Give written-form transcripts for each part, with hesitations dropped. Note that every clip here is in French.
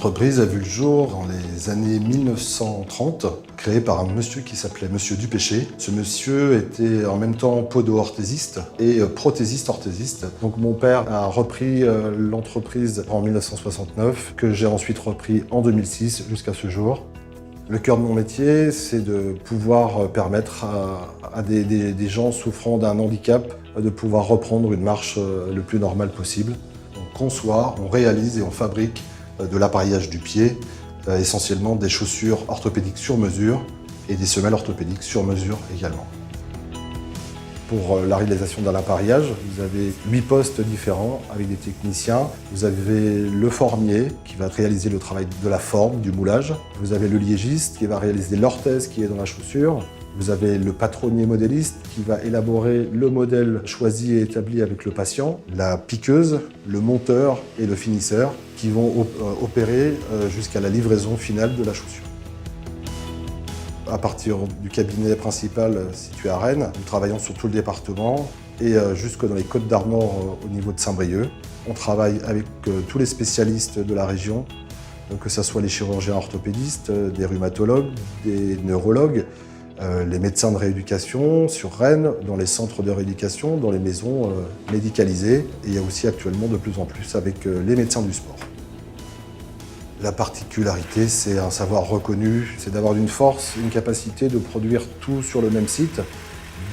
L'entreprise a vu le jour dans les années 1930, créée par un monsieur qui s'appelait Monsieur Dupéché. Ce monsieur était en même temps podo-orthésiste et prothésiste-orthésiste. Donc mon père a repris l'entreprise en 1969, que j'ai ensuite repris en 2006 jusqu'à ce jour. Le cœur de mon métier, c'est de pouvoir permettre à des gens souffrant d'un handicap de pouvoir reprendre une marche le plus normale possible. On conçoit, on réalise et on fabrique de l'appareillage du pied, essentiellement des chaussures orthopédiques sur mesure et des semelles orthopédiques sur mesure également. Pour la réalisation d'un appareillage, vous avez 8 postes différents avec des techniciens. Vous avez le formier qui va réaliser le travail de la forme, du moulage. Vous avez le liégiste qui va réaliser l'orthèse qui est dans la chaussure. Vous avez le patronnier modéliste qui va élaborer le modèle choisi et établi avec le patient. La piqueuse, le monteur et le finisseur qui vont opérer jusqu'à la livraison finale de la chaussure. À partir du cabinet principal situé à Rennes, nous travaillons sur tout le département et jusque dans les Côtes d'Armor au niveau de Saint-Brieuc. On travaille avec tous les spécialistes de la région, que ce soit les chirurgiens orthopédistes, des rhumatologues, des neurologues, les médecins de rééducation sur Rennes, dans les centres de rééducation, dans les maisons médicalisées. Et il y a aussi actuellement de plus en plus avec les médecins du sport. La particularité, c'est un savoir reconnu, c'est d'avoir une force, une capacité de produire tout sur le même site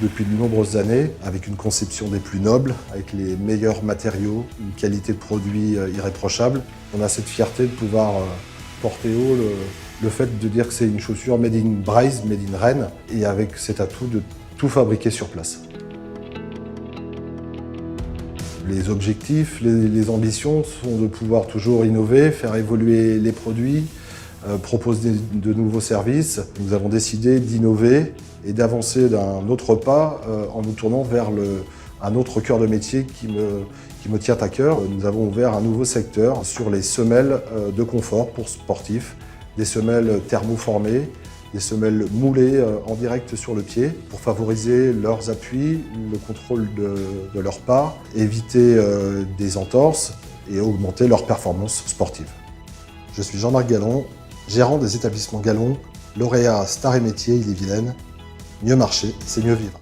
depuis de nombreuses années, avec une conception des plus nobles, avec les meilleurs matériaux, une qualité de produit irréprochable. On a cette fierté de pouvoir porter haut le fait de dire que c'est une chaussure made in Braise, made in Rennes, et avec cet atout de tout fabriquer sur place. Les objectifs, les ambitions sont de pouvoir toujours innover, faire évoluer les produits, proposer de nouveaux services. Nous avons décidé d'innover et d'avancer d'un autre pas en nous tournant vers un autre cœur de métier qui me tient à cœur. Nous avons ouvert un nouveau secteur sur les semelles de confort pour sportifs, des semelles thermoformées, des semelles moulées en direct sur le pied pour favoriser leurs appuis, le contrôle de leurs pas, éviter des entorses et augmenter leur performance sportive. Je suis Jean-Marc Gallon, gérant des établissements Gallon, lauréat Star et Métier Ille-et-Vilaine. Mieux marcher, c'est mieux vivre.